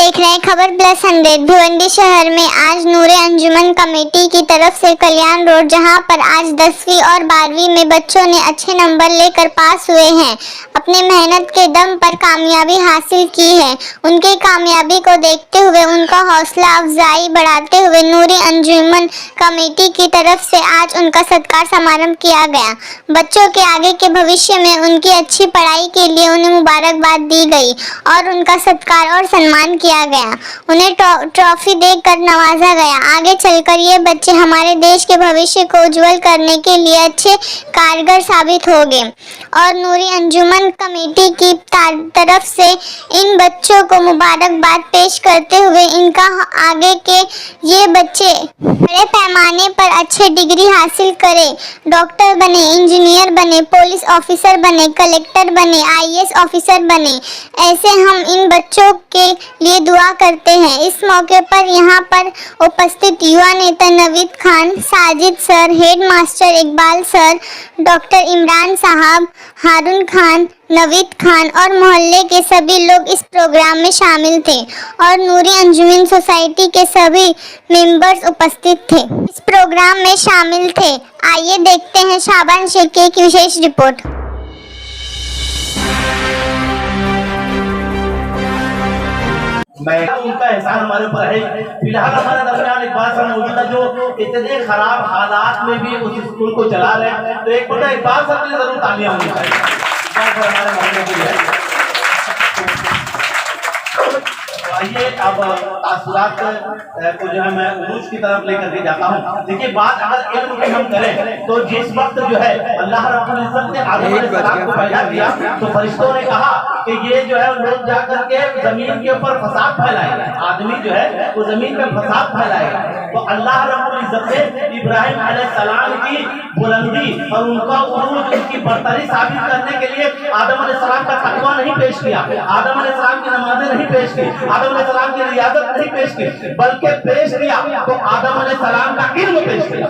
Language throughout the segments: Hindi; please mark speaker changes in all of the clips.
Speaker 1: देख रहे हैं खबर प्लस 100। भिवंडी शहर में आज नूरे अंजुमन कमेटी की तरफ से कल्याण रोड, जहां पर आज 10वीं और 12वीं में बच्चों ने अच्छे नंबर लेकर पास हुए हैं, अपने मेहनत के दम पर कामयाबी हासिल की है। उनकी कामयाबी को देखते हुए उनका हौसला अफजाई बढ़ाते हुए नूरे अंजुमन कमेटी की तरफ से आज उनका सत्कार समारोह किया गया। बच्चों के आगे के भविष्य में उनकी अच्छी पढ़ाई के लिए उन्हें मुबारकबाद दी गई और उनका सत्कार और सम्मान किया गया। उन्हें ट्रॉफी देकर नवाजा गया। आगे चलकर ये बच्चे हमारे देश के भविष्य को उज्जवल करने के लिए अच्छे कारगर साबित होंगे और नूरी अंजुमन कमेटी की तरफ से इन बच्चों को मुबारकबाद पेश करते हुए इनका आगे के ये बच्चे बड़े पैमाने पर अच्छे डिग्री हासिल करें, डॉक्टर बने, इंजीनियर बने, पुलिस ऑफिसर बने, कलेक्टर बने, आईएएस ऑफिसर बने। ऐसे हम इन बच्चों के लिए दुआ करते हैं। इस मौके पर यहाँ पर उपस्थित युवा नेता Naveed Khan, Sajid sir, head master Iqbal sir, doctor Imran साहब, हारून खान, नवीद खान और मोहल्ले के सभी लोग इस प्रोग्राम में शामिल थे और नूरी अंजुमन सोसाइटी के सभी मेंबर्स उपस्थित थे, इस प्रोग्राम में शामिल थे। आइए देखते हैं शाबान शेख की एक विशेष रिपोर्ट।
Speaker 2: मैं उनका एहसान हमारे ऊपर है। फिलहाल हमारे दरमियान एक बात मौजूद है जो इतने खराब हालात में भी उस स्कूल को चला रहे हैं, तो एक बड़ा इकबाल साहब के लिए जरूर तालियां होनी चाहिए। हमारे मोहल्ले के लिए आइए अब तासुरात को जो है मैं उरूज की तरफ लेकर के जाता हूँ। देखिए बात अगर इल्म की हम करें तो जिस वक्त जो है अल्लाह रब्बुल इज्जत ने आदम अलैहिस्सलाम को पैदा किया तो फरिश्तों ने कहा कि ये जो है लोग जाकर के जमीन के ऊपर फसाद फैलाएगा, आदमी जो है वो जमीन पे फसाद फैलाएगा। तो अल्लाह रब्बुल इज्जत ने इब्राहिम अलैहिस्सलाम की बुलंदी और उनका उरूज, उनकी बर्तरी साबित करने के लिए आदम अलैहिस्सलाम का तकवा नहीं पेश किया, आदम अलैहिस्सलाम की नमाजें नहीं पेश की, आदम अलैहिस्सलाम की रियाजत नहीं पेश की, बल्कि पेश किया तो आदम अलैहिस्सलाम का इल्म पेश किया।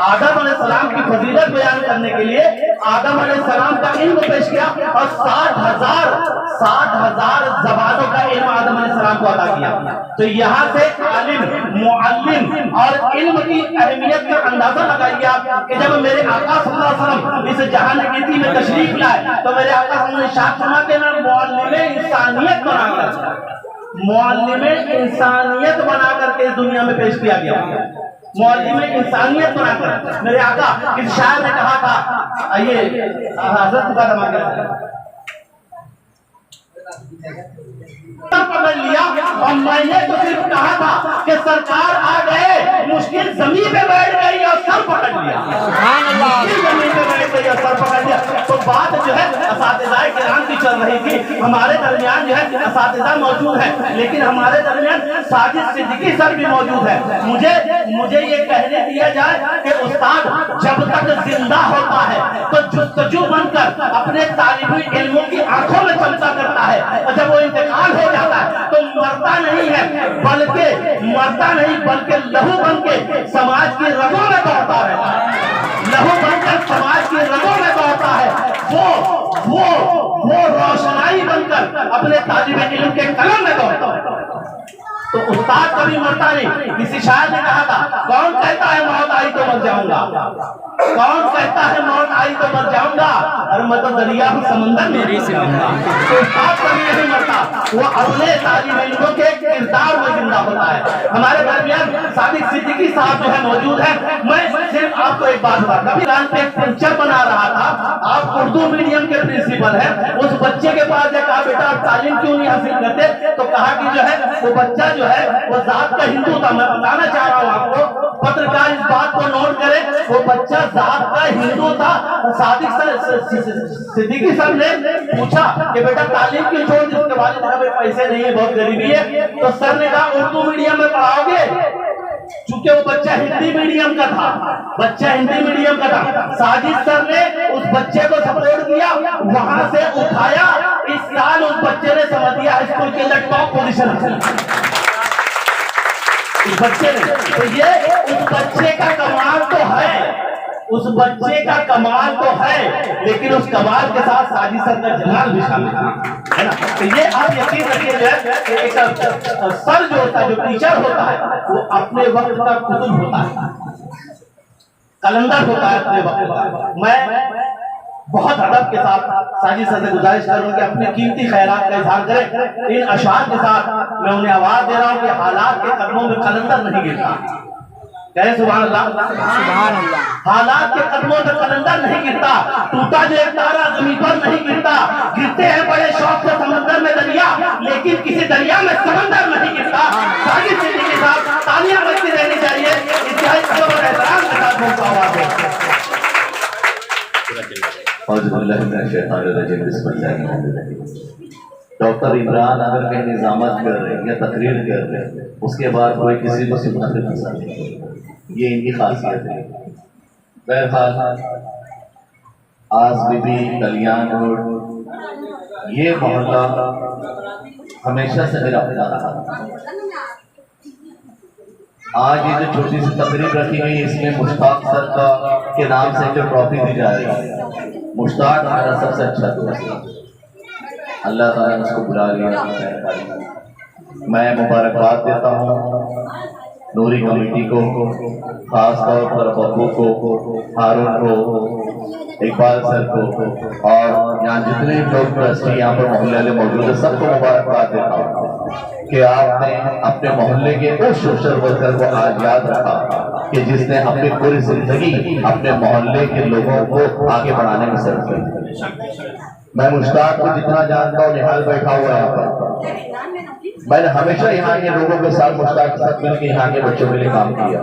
Speaker 2: आदम अलैहिस्सलाम की फजीलत बयान करने के लिए आदम अलैहिस्सलाम का इल्म पेश किया और 60,000 ज़बानों का इल्म आदम अलैहिस्सलाम को अता किया। तो यहाँ से आलिम, मुअल्लिम और इल्म की अहमियत का अंदाजा लगाइए आप कि जब मेरे आका सल्लल्लाहु अलैहि वसल्लम इस जहान कीर्ति में तशरीफ लाए तो मेरे आका ने इरशाद फरमाया कि मैं मुअल्लिमे इंसानियत इंसानियत बना करके इस दुनिया में पेश किया गया। मुअल्लिमे इंसानियत बनाकर मेरे आका इस शायर ने कहा था, आइए हजरत का दमा पकड़ लिया और मैंने तो सिर्फ कहा था कि सरकार आ गए, मुश्किल जमीन पे बैठ गई और सर पकड़ लिया, मुश्किल जमीन पे बैठ गई और सर पकड़ लिया। तो बात जो है असातिज़ाए किराम की चल रही थी। हमारे दरमियान जो है असातिज़ा मौजूद है, लेकिन हमारे दरमियान साजिद सिद्दीकी सर भी मौजूद है। मुझे ये कहने दिया जाए कि उस्ताद जब तक जिंदा होता है तो जुस्तजू बनकर अपने तालिबी इल्मों की आंखों में चमचा करता है और जब वो इंतकाल हो जाता है तो मरता नहीं बल्कि लहू बन के समाज की रगों में दौड़ता है, लहू बनकर समाज की रगों में दौड़ता है। वो रोशनाई बनकर अपने तालिब इल्म के कलम में दौड़ता है। तो उस्ताद कभी मरता नहीं। किसी शायर ने कहा था, कौन कहता है मौत आई तो मर जाऊंगा, कौन कहता है मौत आई तो मर जाऊंगा, और मैं तो दरिया हूं समंदर में नहीं सिमटूंगा। तो उस्ताद कभी नहीं मरता, वो अपने तालिब इल्मों के किरदार में जिंदा होता है। हमारे दरमियान सादिक सिद्दीकी साहब जो है मौजूद है। मैं सिर्फ आपको एक बात बता, कभी पे एक पिक्चर बना रहा था, आप उर्दू मीडियम के प्रिंसिपल है, उस बच्चे के पास जब कहा बेटा आप तालीम क्यों नहीं हासिल करते, तो कहा कि जो है वो बच्चा जो है वो जात का हिंदू था। मैं बताना चाह रहा हूँ आपको, पत्रकार इस बात को नोट करें, वो बच्चा जात का हिंदू था। सादिक सिद्दीकी सर ने पूछा कि बेटा तालीम क्यों छोड़ दी, उसके बाद पैसे नहीं है, बहुत गरीबी है। तो सर ने कहा उर्दू मीडियम में पढ़ाओगे, चूंकि वो बच्चा हिंदी मीडियम का था, साजिद सर ने उस बच्चे को सपोर्ट किया, वहां से उठाया। इस साल उस बच्चे ने समझ दिया स्कूल के अंदर टॉप पोजीशन हासिल उस बच्चे ने। तो ये उस बच्चे का कमाल तो है, उस बच्चे का कमाल तो है, लेकिन उस कमाल के साथ साजिद सर का जमाल भी शामिल है ना। तो ये आप यकीन रखिए कि एक सर जो होता है, जो टीचर होता है, वो अपने वक्त का कुतुब होता है, कलंदर होता है अपने वक्त का। मैं बहुत अदब के साथ साजिद सर से गुजारिश करूंगा कि अपने कीमती ख्यालात का इजहार करें। इन अशार के साथ मैं उन्हें आवाज दे रहा हूं कि हालात के कदमों में कलंदर नहीं गिरता। कहे सुभान अल्लाह, सुभान अल्लाह। हालात के कदमों में कलंदर नहीं गिरता, टूटा जो एक तारा जमीन पर नहीं गिरता। गिरते हैं बड़े शौक से समंदर में दरिया, लेकिन किसी दरिया में समंदर नहीं गिरता। साजिद सिद्दीकी के साथ तालियां बजती रहनी चाहिए। इंतहाई अदब और एहतराम के साथ बोलता आवाज
Speaker 3: डॉक्टर इमरान अगर कहीं निजामत कर रहे हैं या तकरीर कर रहे हैं, उसके बाद कोई किसी को सुनाते नहीं सकते, ये इनकी खासियत है। बहरहाल आज बीबी कल्याण रोड ये मोहल्ला हमेशा से मेरा अपना रहा। आज ये जो छोटी सी तकरीर रखी गई, इसमें मुश्ताक सर का के नाम से जो ट्रॉफी दी जा रही है, मुश्ताक हमारा सबसे अच्छा दोस्त है, अल्लाह ताला ने उसको बुला लिया। मैं मुबारकबाद देता हूँ नूरी कमेटी को, खास तौर पर बब्बू को, हारून को, इकबाल सर को, और यहाँ जितने लोग ट्रस्टी यहाँ पर मोहल्ले वाले मौजूद है, सबको मुबारकबाद देता हूँ कि आपने अपने मोहल्ले के उस सोशल वर्कर को आज याद रखा कि जिसने अपनी पूरी जिंदगी अपने मोहल्ले के लोगों को आगे बढ़ाने में सर्व की। मैं मुश्ताक को जितना जानता हूँ, निहाल बैठा हुआ है यहाँ पर, मैंने हमेशा यहाँ के लोगों के साथ, मुश्ताक के साथ मिलकर यहाँ के बच्चों के लिए काम किया।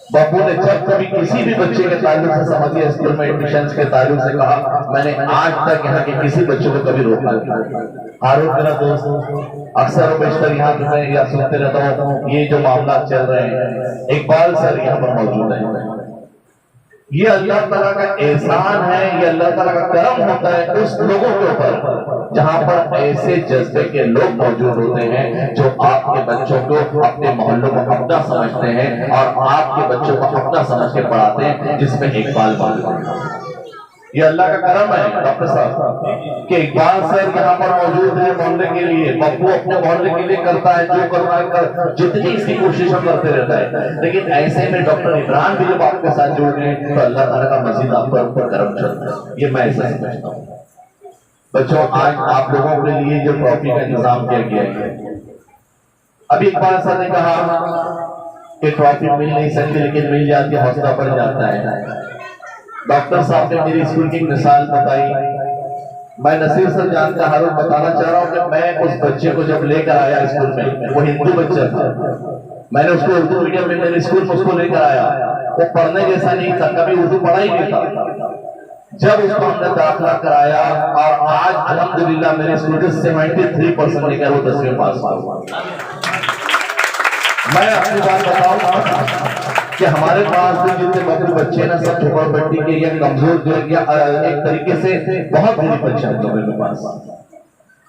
Speaker 3: बापू ने जब कभी किसी भी बच्चे के ताल्लुक से समझिए स्कूल में एडमिशन के ताल्लुक से कहा, मैंने आज तक यहाँ के किसी बच्चों को कभी रोका नहीं। हारून मेरा दोस्त, अक्सर बेशतर यहाँ पे या सुनते रहता हूँ ये जो मामला चल रहे हैं। इकबाल सर यहाँ पर मौजूद है। ये अल्लाह ताला का एहसान है, ये अल्लाह ताला का करम होता है उस लोगों के ऊपर जहाँ पर ऐसे जज्बे के लोग मौजूद होते हैं जो आपके बच्चों को, अपने मोहल्लों को अपना समझते हैं और आपके बच्चों को अपना समझ के पढ़ाते हैं, जिसमें इकबाल मौजूद। ये अल्लाह का करम है डॉक्टर साहब कि इकबाल सर यहाँ पर मौजूद है मोहल्ले के लिए। बब्बू अपने मोहल्ले के लिए करता है जो करना है, जितनी इसकी कोशिश हम करते रहता है, लेकिन ऐसे में डॉक्टर इमरान भी जब आपके साथ जुड़ गए तो अल्लाह ताला का मजीद आप पर ऊपर करम चलता है। ये मैं ऐसा समझता हूँ। बच्चों, आज आप लोगों के लिए जो ट्रॉफी का इंतजाम किया गया है, अभी इकबाल सर ने कहा कि ट्रॉफी मिल नहीं सकती, लेकिन मिल जाती है, हौसला बढ़ जाता है। डॉक्टर साहब ने मेरी स्कूल की मिसाल बताई। मैं नसीर सर जानता हारून बताना चाह रहा हूँ कि मैं उस बच्चे को जब लेकर आया स्कूल में, वो हिंदू बच्चा था, मैंने उसको उर्दू मीडियम में मेरे स्कूल में उसको लेकर आया। वो पढ़ने जैसा नहीं था, कभी उर्दू पढ़ा ही नहीं था। जब उसको हमने दाखिला कराया और आज अल्हम्दुलिल्लाह मेरे स्कूल के 73% लेकर वो 10वीं पास हुआ। मैं अपनी बात बताऊं कि हमारे पास भी जितने बकरे बच्चे ना सब झोपड़पट्टी के या कमजोर जो या एक तरीके से बहुत गरीब बच्चे हैं मेरे पास,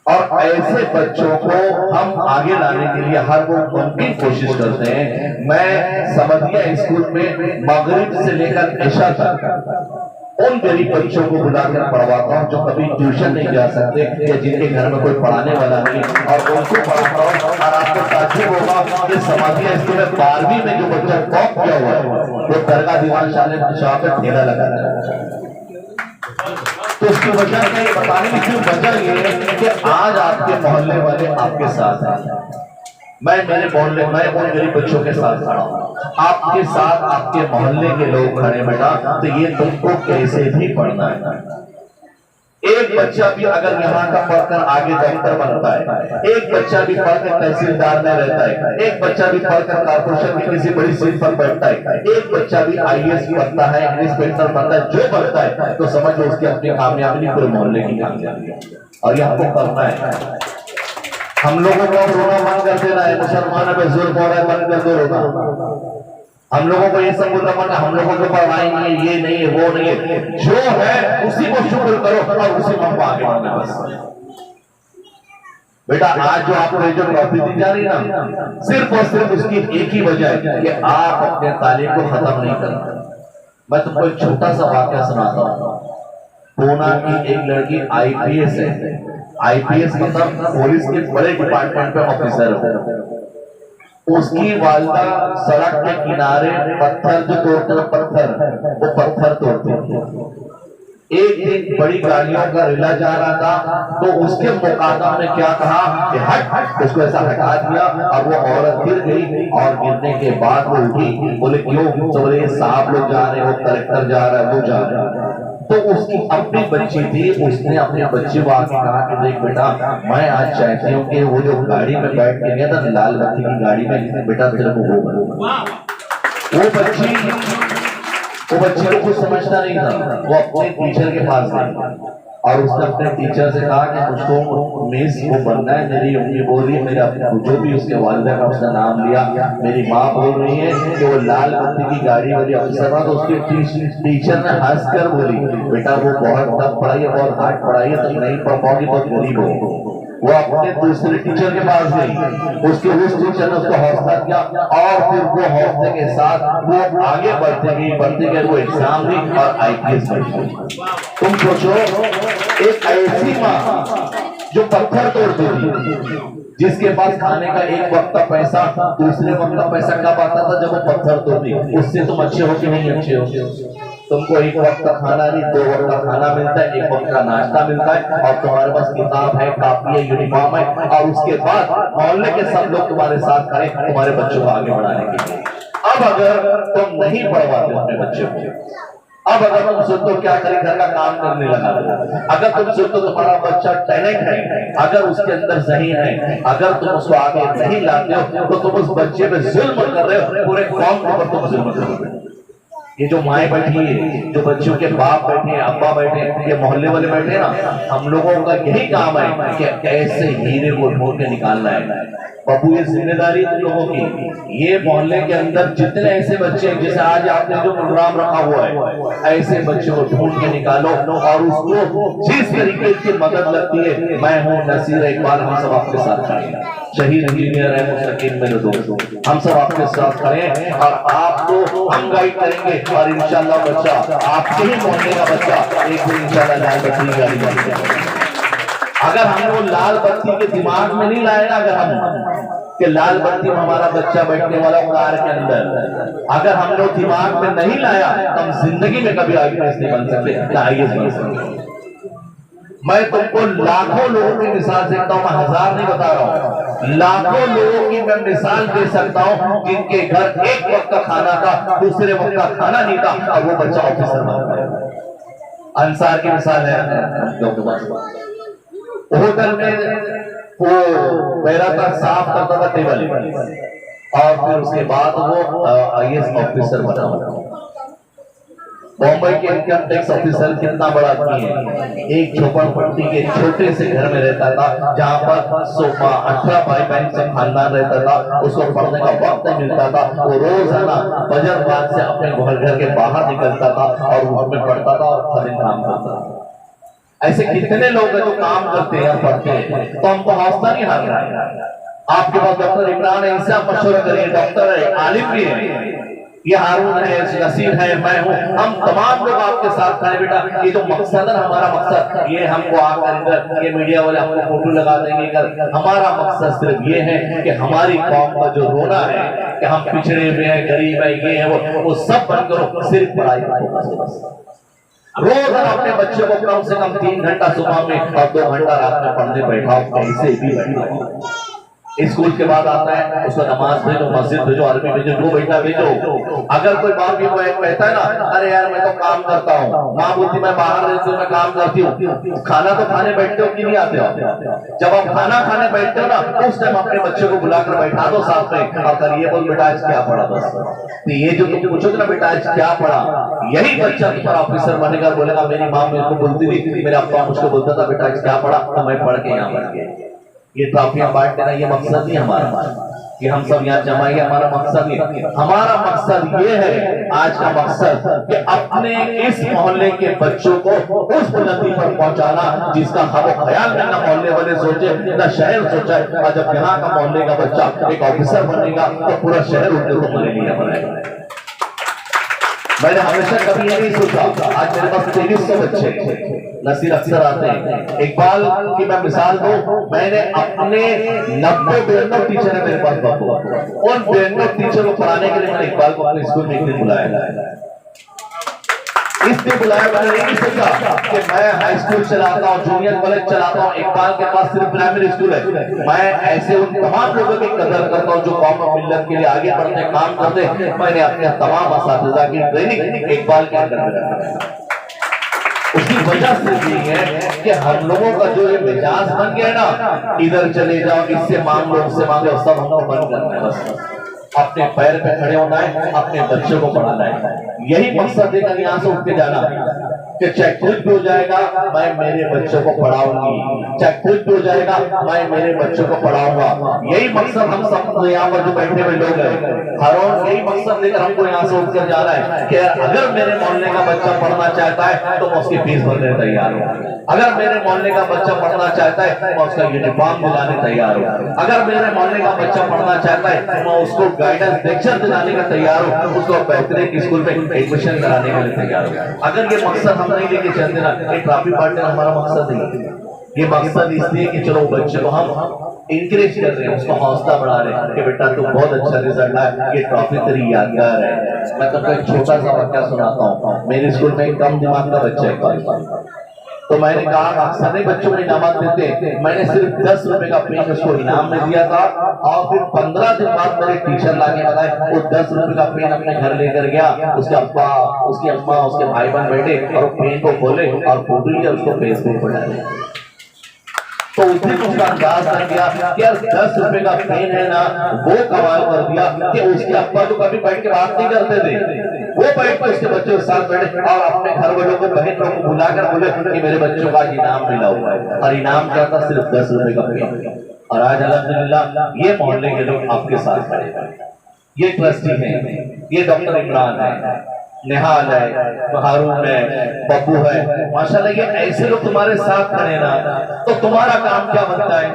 Speaker 3: और ऐसे बच्चों को हम आगे लाने के लिए हर वो मुमकिन कोशिश करते हैं। मैं समझिया स्कूल में मगरिब से लेकर इशा तक उन गरीब बच्चों को बुलाकर पढ़वाता हूँ जो कभी ट्यूशन नहीं जा सकते या जिनके घर में कोई पढ़ाने वाला नहीं, और उनको पढ़ाता हूँ। और आपको ताज्जुब होगा कि समाजिया स्कूल में 12वीं में जो बच्चा टॉप किया हुआ है वो दरगाह दीवान शाह पर ठेला लगा है। तो उसकी वजह मैं बताने की क्यों वजह ये है कि आज आपके मोहल्ले वाले आपके साथ हैं। मैं मेरे मोहल्ले में उन गरीब बच्चों के साथ खड़ा हूँ, आपके साथ आपके मोहल्ले के लोग खड़े बेटा, तो ये तुमको कैसे भी पढ़ना है। एक बच्चा भी अगर यहाँ का पढ़कर आगे डॉक्टर बनता है, एक बच्चा भी पढ़कर तहसीलदार में रहता है, एक बच्चा भी पढ़कर कारपोरेशन की किसी बड़ी सीट पर बैठता है, एक बच्चा भी IAS बनता है, इंस्पेक्टर बनता है, जो बनता है तो समझ लो उसकी अपनी कामयाबी नहीं, पूरे मोहल्ले की कामयाबी है। और ये हमको करना है। हम लोगों को रोना बंद कर देना है, मुसलमानों पे जुल्म हो रहा है, बंद कर दो रोना। हम लोगों को ये सब बोलना, हम लोगों को पढ़ाई नहीं है, ये नहीं है, वो नहीं है, जो है उसी को शुक्र करो और उसी को आगे बढ़ना। बस बेटा, आज जो आपको जो ट्रॉफी दी जा रही है ना, सिर्फ और सिर्फ उसकी एक ही वजह है कि आप अपने तालीम को खत्म नहीं करते। मैं तुमको एक छोटा सा वाक्य सुनाता हूँ। पूना की एक लड़की IPS है, आईपीएस मतलब पुलिस के बड़े डिपार्टमेंट पे ऑफिसर है। उसकी वालदा सड़क के किनारे पत्थर जो तोड़ते हैं, वो पत्थर तोड़ते हैं। एक दिन बड़ी गाड़ियों का रिला जा रहा था, तो उसके मुकादम ने क्या कहा कि हट, उसको ऐसा हटा दिया और वो औरत गिर गई। और गिरने के बाद वो उठी, बोले क्यों? तो बोले साहब लोग जा रहे हो, कलेक्टर जा रहा है, वो जा रहा है। तो उसकी अपनी बच्ची थी, उसने अपने बच्चे को आके कहा कि देख बेटा, मैं आज चाहती हूँ कि वो जो गाड़ी में बैठ के गया था लाल बत्ती की गाड़ी में, बेटा तेरे को वो बच्ची को कुछ समझता नहीं था। वो अपने टीचर के पास गई और उसने अपने टीचर से कहा कि मुझको मिस वो बनना है। मेरी उंगली बोल रही है, मेरा जो भी उसके वालिदा का उसने नाम लिया, मेरी माँ बोल रही है कि वो लाल बत्ती की गाड़ी वाली अफसर था। तो उसके टीचर ने हंसकर बोली, बेटा वो बहुत टफ पढ़ाई है, बहुत हार्ड पढ़ाई है, तुम नहीं पढ़ पाओगी, बहुत गरीब हो। वो अपने दूसरे टीचर के पास गई, उसके उस टीचर ने उसको हौसला दिया और फिर वो हौसले के साथ वो आगे बढ़ते गए वो एग्जाम दी और आईपीएस बन गई। तुम सोचो, एक ऐसी माँ जो पत्थर तोड़ती थी, जिसके पास खाने का एक वक्त का पैसा, दूसरे वक्त का पैसा कब आता था? जब वो पत्थर तोड़ती। उससे तुम अच्छे हो कि नहीं अच्छे हो? तुमको एक वक्त का खाना नहीं, 2 वक्त का खाना मिलता है, 1 वक्त का नाश्ता मिलता है, और तुम्हारे पास किताब है, कापी है, यूनिफॉर्म है, और उसके बाद मोहल्ले के सब लोग तुम्हारे साथ खड़े तुम्हारे बच्चों को आगे बढ़ाने के लिए। अब अगर तुम नहीं पढ़वाते अपने बच्चे को, अब अगर तुम सोचो क्या करें, घर का काम करने लगा, अगर तुम सोचो तुम्हारा बच्चा टैलेंट है, अगर उसके अंदर सही है, अगर तुम उसको आगे नहीं लाते हो, तो तुम उस बच्चे पे जुल्म कर रहे हो, पूरे कौम के ऊपर तुम जुल्म कर रहे हो। ये जो माए बैठी है, जो बच्चों के बाप बैठे हैं, अब्बा बैठे हैं, ये मोहल्ले वाले बैठे हैं ना, हम लोगों का यही काम है कि कैसे हीरे को ढूंढ के निकालना है। बाबू ये जिम्मेदारी तुम लोगों की। ये मोहल्ले के अंदर जितने ऐसे बच्चे हैं, जैसे आज आपने जो प्रोग्राम रखा हुआ है, ऐसे बच्चों को ढूंढ के निकालो और उसको जिस तरीके की मदद लगती है, मैं हूँ नसीर इकबाल, हम सब आपके साथ खड़े हैं। शहीद इंजीनियर है मुस्तकीम मेरे दोस्त, हम सब आपके साथ खड़े हैं और आपको हम गाइड करेंगे। और इंशाल्लाह बच्चा, आपके ही मोहल्ले का बच्चा एक दिन इंशाल्लाह लाल बत्ती की गाड़ी बन। अगर हम वो लाल बत्ती के दिमाग में नहीं लाए ना, अगर हम कि लाल बत्ती में हमारा बच्चा बैठने वाला कार के अंदर, अगर हम लोग दिमाग में नहीं लाया तो हम जिंदगी में कभी आईपीएस नहीं बन सकते, आईएएस बन सकते। मैं तुमको लाखों लोगों की मिसाल देता हूँ, मैं 1000 नहीं बता रहा हूँ, लाखों लोगों की मैं मिसाल दे सकता हूँ जिनके घर एक वक्त का खाना था, दूसरे वक्त का खाना नहीं था, और वो बच्चा ऑफिसर बन गया। अंसार की मिसाल है, होटल में वो मेरा था, साफ करता था टेबल, और फिर उसके बाद वो आईएएस ऑफिसर बना। बॉम्बे के इनकम टैक्स ऑफिसर कितना बड़ा आदमी है, एक झोपड़पट्टी के छोटे से घर में रहता था, जहाँ पर 18 भाई बहन से खानदान रहता था, उसको पढ़ने का वक्त नहीं मिलता था। वो रोजाना फजर बाद से अपने घर के बाहर निकलता था और घर में पढ़ता था और हर दिन काम करता था। ऐसे कितने लोग हैं जो काम करते हैं, पढ़ते हैं, तो हमको हौसला नहीं हार रहा है। आपके पास डॉक्टर इमरान है, इनसे आप मशवरा करिए, डॉक्टर है, आलिम भी है, ये हारून है, नसीर है, मैं हूँ, हम तमाम लोग आपके साथ खड़े। बेटा ये जो मकसद है, हमारा मकसद ये, हमको आकर इधर ये मीडिया वाले हमको फोटो लगा देंगे, हमारा मकसद सिर्फ ये है कि हमारी कौम का जो रोना है कि हम पिछड़े हुए हैं, गरीब है, ये है, वो सब बंद करो, सिर्फ पढ़ाई करो। रोज अपने बच्चे को कम से कम 3 घंटा सुबह में और 2 घंटा रात में पढ़ने बैठाओ, कैसे भी बैठाओ। स्कूल के बाद आता है, उसको नमाज भेजो, मस्जिद भेजो, अरबी भेजो, जो बेटा भेजो। अगर कोई बाप भी कहता है ना, अरे यार मैं तो काम करता हूँ, माँ बोलती मैं बाहर रहती हूँ, मैं काम करती हूँ, खाना तो खाने बैठते हो कि नहीं आते हो? जब आप खाना खाने बैठते हो ना, उस टाइम अपने बच्चे को बुलाकर बैठा दो साथ में और करिए, बोल बेटा आज क्या पढ़ा। बस तो ये जो तुम पूछोगे ना, बेटा आज क्या पढ़ा, यही बच्चा तुम्हारा ऑफिसर बनेगा। बोलेगा मेरी माँ मेरे को बोलती थी, मेरे अब्बा मुझको बोलता था बेटा आज क्या पढ़ा, तो मैं पढ़ के यहाँ बन गया। ये ट्रॉफियां बांट देना ये मकसद नहीं हमारा कि हम सब यहाँ जमाएंगे, हमारा मकसद नहीं। हमारा मकसद ये है, आज का मकसद कि अपने इस मोहल्ले के बच्चों को उस बुलंदी पर पहुंचाना जिसका हम ख्याल में ना मोहल्ले वाले सोचे ना शहर सोचा। और जब यहाँ का मोहल्ले का बच्चा एक ऑफिसर बनेगा तो पूरा शहर उनके को मले लिया बनाएगा। मैंने हमेशा कभी ये नहीं सोचा, आज मेरे पास 2300 बच्चे नसीर अक्सर आते हैं। इकबाल की मैं मिसाल दूं, मैंने अपने 90-92 टीचर है मेरे पास बापू, उन 92 टीचर को पढ़ाने के लिए मैंने इकबाल को अपने स्कूल में एक दिन बुलाया। इसलिए बुलाया, मैंने नहीं सोचा कि मैं हाई स्कूल चलाता हूँ, जूनियर कॉलेज चलाता हूँ, इकबाल के पास सिर्फ प्राइमरी स्कूल है। मैं ऐसे उन तमाम लोगों की कदर करता हूँ जो कौम और मिल्लत के लिए आगे बढ़ते काम करते। मैंने अपने तमाम असातिज़ा की ट्रेनिंग इकबाल के अंदर में रखा। उसकी वजह से ये है कि हम लोगों का जो ये मिजाज बन गया ना, इधर चले जाओ, इससे मांग लो, उससे मांग लो, सब हमको बंद करना है। बस अपने पैर पे खड़े होना है, अपने बच्चों को पढ़ाना है, यही मकसद है। यहाँ से उठ के जाना कि चाहे कुछ भी हो जाएगा मैं मेरे बच्चों को पढ़ाऊंगी, चाहे कुछ भी हो जाएगा मैं मेरे बच्चों को पढ़ाऊंगा। यही मकसद हम सब यहाँ पर जो बैठे हुए लोग हैं, हर रोज यही मकसद लेकर हमको यहाँ से उठकर जाना है कि अगर मेरे मोहल्ले का बच्चा पढ़ना चाहता है तो मैं उसकी फीस भरने तैयार हूँ। अगर मेरे मोहल्ले का बच्चा पढ़ना चाहता है तो मैं उसका यूनिफॉर्म दिलाने तैयार हूँ। अगर मेरे मोहल्ले का बच्चा पढ़ना चाहता है तो मैं उसको गाइडेंस लेक्चर दिलाने का तैयार हूँ, उसको बेहतरीन स्कूल में एडमिशन कराने के लिए तैयार हूँ। अगर ये मकसद हम नहीं लेके चलते ना, ये ट्रॉफी पार्टनर हमारा मकसद नहीं है। ये मकसद इसलिए कि चलो बच्चे को हम इंकरेज कर रहे हैं, उसको हौसला बढ़ा रहे हैं कि बेटा तू बहुत अच्छा रिजल्ट है, ये ट्रॉफी तेरी यादगार है। मैं तुमको एक छोटा सा वाक्या सुनाता हूँ। मेरे स्कूल में एक कम दिमाग का बच्चा है, तो मैंने कहा अक्सर नहीं बच्चों को इनाम देते, मैंने सिर्फ 10 रुपए का पेन उसको इनाम में दिया था। और फिर 15 दिन बाद मेरे टीचर लाके बताए वो 10 रुपए का पेन अपने घर लेकर गया। उसके अब्बा, उसकी अम्मा, उसके भाई बहन बैठे और पेन को खोले और फोटो लिया, उसको फेसबुक पर डाले। तो उसी को उसका अंदाज कर दिया कि यार 10 रुपए का पेन है ना, वो कमाल कर दिया कि उसके अब्बा तो कभी बैठ के बात नहीं करते थे, वो बैठ कर उसके बच्चों के साथ बैठे और अपने घर वालों को, बहन लोगों को बुलाकर बोले कि मेरे बच्चों का इनाम मिला हुआ है। और इनाम क्या था? सिर्फ 10 रुपए का पेन। और आज अल्हम्दुलिल्लाह ये मोहल्ले के लोग आपके साथ खड़े हैं। ये ट्रस्टी है, ये डॉक्टर इमरान है, निहाल है, हारून है, बब्बू है, माशाल्लाह ये ऐसे लोग तुम्हारे साथ खड़े ना, तो तुम्हारा काम क्या बनता है?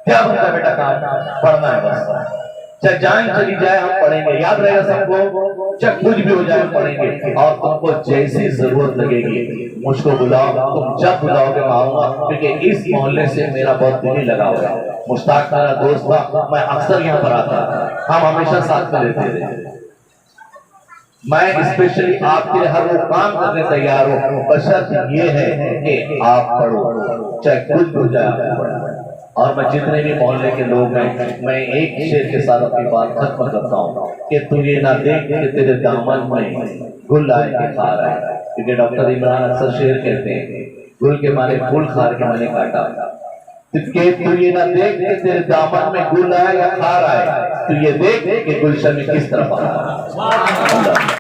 Speaker 3: क्या बनता है बेटा? काम पढ़ना है बस। चाहे जान चली जाए हम पढ़ेंगे, याद रहेगा सबको, चाहे कुछ भी हो जाए हम पढ़ेंगे। और तुमको जैसी जरूरत लगेगी मुझको बुलाओ, तुम जब बुलाओगे मैं आऊंगा, क्योंकि इस मोहल्ले से मेरा बहुत दिल लगा हुआ है। मुश्ताक मेरा दोस्त था, मैं अक्सर यहाँ पर आता था, हम हमेशा साथ में रहते थे। मैं स्पेशली आपके लिए हर वो काम करने तैयार हूँ, बशर्त ये है कि आप पढ़ो, चाहे कुछ हो जाए। और मैं जितने भी मोहल्ले के लोग हैं, मैं एक शेर के साथ अपनी बात खत्म करता हूँ कि तू ये ना देख कि तेरे दामन में गुल आए के खा रहा है। क्योंकि डॉक्टर इमरान अक्सर शेर कहते हैं, गुल के माने फूल खार के माने काटा। तू ये ना देख कि तेरे दामन में गुल आया या खा रहा है, तू ये देख कि गुलशन में किस तरफ आ रहा है।